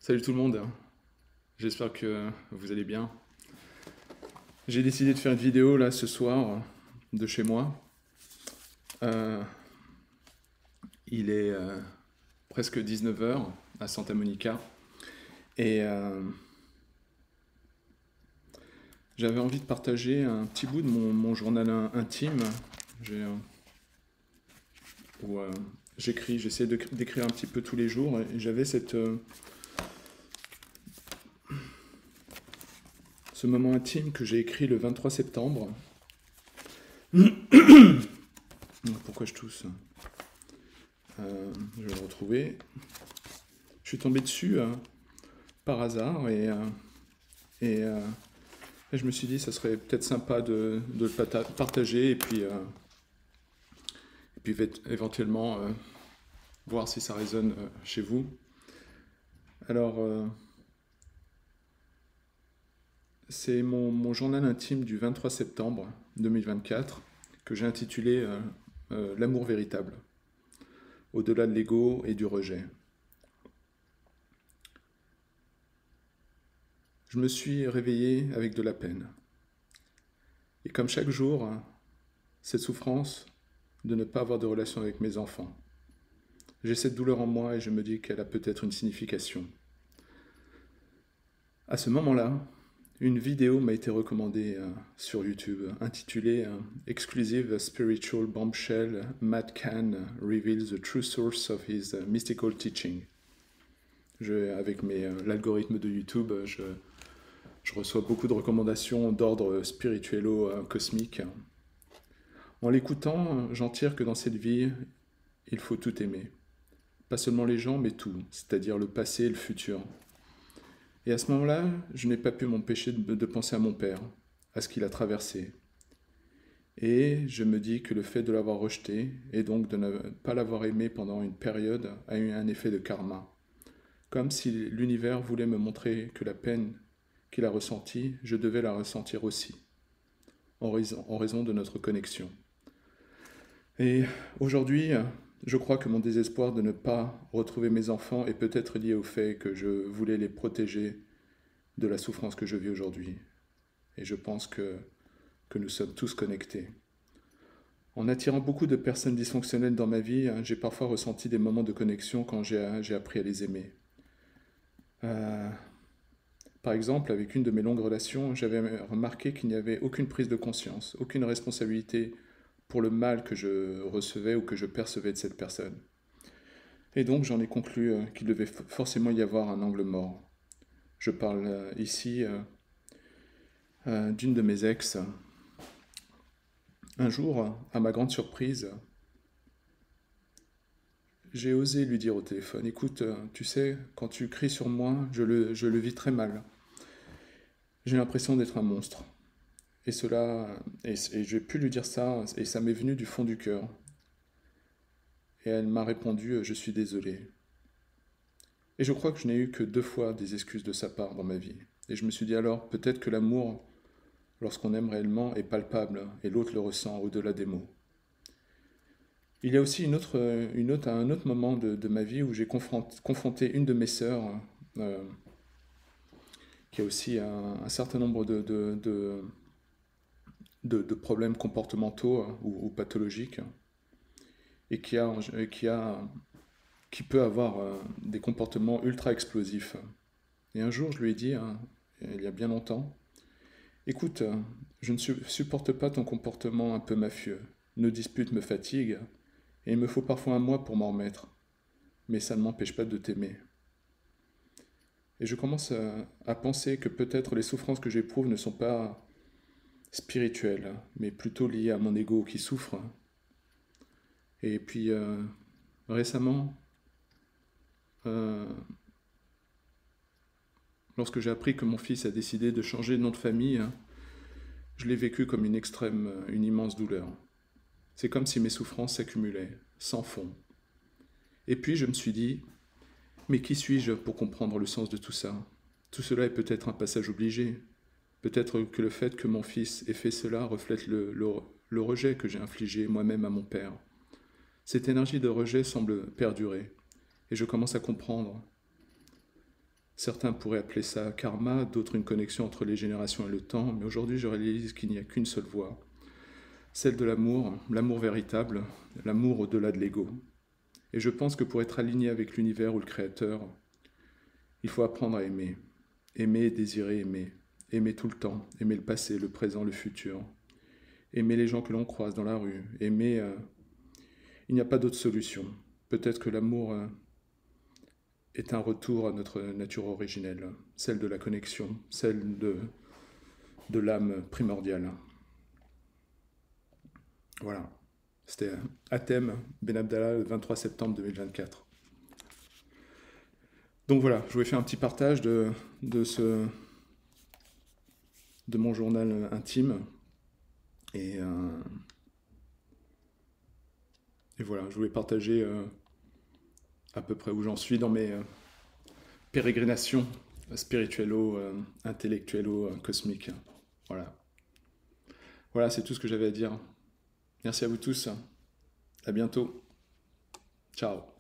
Salut tout le monde, j'espère que vous allez bien. J'ai décidé de faire une vidéo là ce soir de chez moi. Euh, il est presque 19 heures à Santa Monica et j'avais envie de partager un petit bout de mon journal intime. J'ai, euh, où j'écris, j'essaie d'écrire un petit peu tous les jours et j'avais ce moment intime que j'ai écrit le 23 septembre. Pourquoi je tousse? Je vais le retrouver. Je suis tombé dessus par hasard et, euh, et je me suis dit ça serait peut-être sympa de le partager et puis éventuellement voir si ça résonne chez vous. Alors, c'est mon journal intime du 23 septembre 2024 que j'ai intitulé L'amour véritable, au-delà de l'ego et du rejet. Je me suis réveillé avec de la peine. Et comme chaque jour, cette souffrance de ne pas avoir de relation avec mes enfants. J'ai cette douleur en moi et je me dis qu'elle a peut-être une signification. À ce moment-là, une vidéo m'a été recommandée sur YouTube intitulée Exclusive Spiritual Bombshell, Matt Kahn Reveals the True Source of His Mystical Teaching. Avec l'algorithme de YouTube, je reçois beaucoup de recommandations d'ordre spirituello-cosmique. En l'écoutant, j'en tire que dans cette vie, il faut tout aimer. Pas seulement les gens, mais tout, c'est-à-dire le passé et le futur. Et à ce moment-là, je n'ai pas pu m'empêcher de penser à mon père, à ce qu'il a traversé. Et je me dis que le fait de l'avoir rejeté, et donc de ne pas l'avoir aimé pendant une période, a eu un effet de karma. Comme si l'univers voulait me montrer que la peine qu'il a ressentie, je devais la ressentir aussi, en raison de notre connexion. Et aujourd'hui, je crois que mon désespoir de ne pas retrouver mes enfants est peut-être lié au fait que je voulais les protéger de la souffrance que je vis aujourd'hui. Et je pense que nous sommes tous connectés. En attirant beaucoup de personnes dysfonctionnelles dans ma vie, j'ai parfois ressenti des moments de connexion quand j'ai appris à les aimer. Par exemple, avec une de mes longues relations, j'avais remarqué qu'il n'y avait aucune prise de conscience, aucune responsabilité pour le mal que je recevais ou que je percevais de cette personne. Et donc j'en ai conclu qu'il devait forcément y avoir un angle mort. Je parle ici d'une de mes ex. Un jour, à ma grande surprise, j'ai osé lui dire au téléphone, écoute, tu sais, quand tu cries sur moi, je le vis très mal. J'ai l'impression d'être un monstre. Et j'ai pu lui dire ça, et ça m'est venu du fond du cœur. Et elle m'a répondu, je suis désolé. Et je crois que je n'ai eu que 2 fois des excuses de sa part dans ma vie. Et je me suis dit alors, peut-être que l'amour, lorsqu'on aime réellement, est palpable, et l'autre le ressent au-delà des mots. Il y a aussi un autre moment de ma vie où j'ai confronté une de mes sœurs, euh, qui a aussi un certain nombre de problèmes comportementaux ou pathologiques, et qui peut avoir des comportements ultra explosifs. Et un jour, je lui ai dit, il y a bien longtemps, écoute, je ne supporte pas ton comportement un peu mafieux. Nos disputes me fatiguent, et il me faut parfois un mois pour m'en remettre. Mais ça ne m'empêche pas de t'aimer. Et je commence à penser que peut-être les souffrances que j'éprouve ne sont pas spirituelles, mais plutôt liées à mon ego qui souffre. Et puis récemment, euh, lorsque j'ai appris que mon fils a décidé de changer de nom de famille, je l'ai vécu comme une immense douleur. C'est comme si mes souffrances s'accumulaient, sans fond. Et puis je me suis dit, mais qui suis-je pour comprendre le sens de tout ça? Tout cela est peut-être un passage obligé. Peut-être que le fait que mon fils ait fait cela reflète le rejet que j'ai infligé moi-même à mon père. Cette énergie de rejet semble perdurer, et je commence à comprendre Certains pourraient appeler ça karma, d'autres une connexion entre les générations et le temps, mais aujourd'hui je réalise qu'il n'y a qu'une seule voie, celle de l'amour, l'amour véritable, l'amour au-delà de l'ego. Et je pense que pour être aligné avec l'univers ou le créateur, il faut apprendre à aimer. Aimer et désirer aimer. Aimer tout le temps, aimer le passé, le présent, le futur. Aimer les gens que l'on croise dans la rue. Aimer... il n'y a pas d'autre solution. Peut-être que l'amour est un retour à notre nature originelle, celle de la connexion, celle de l'âme primordiale. Voilà. C'était Hatem Ben Abdallah le 23 septembre 2024. Donc voilà, je vous ai fait un petit partage de mon journal intime. Et voilà, je voulais partager à peu près où j'en suis dans mes pérégrinations spirituello-intellectuello-cosmiques. Voilà. Voilà, c'est tout ce que j'avais à dire. Merci à vous tous. À bientôt. Ciao.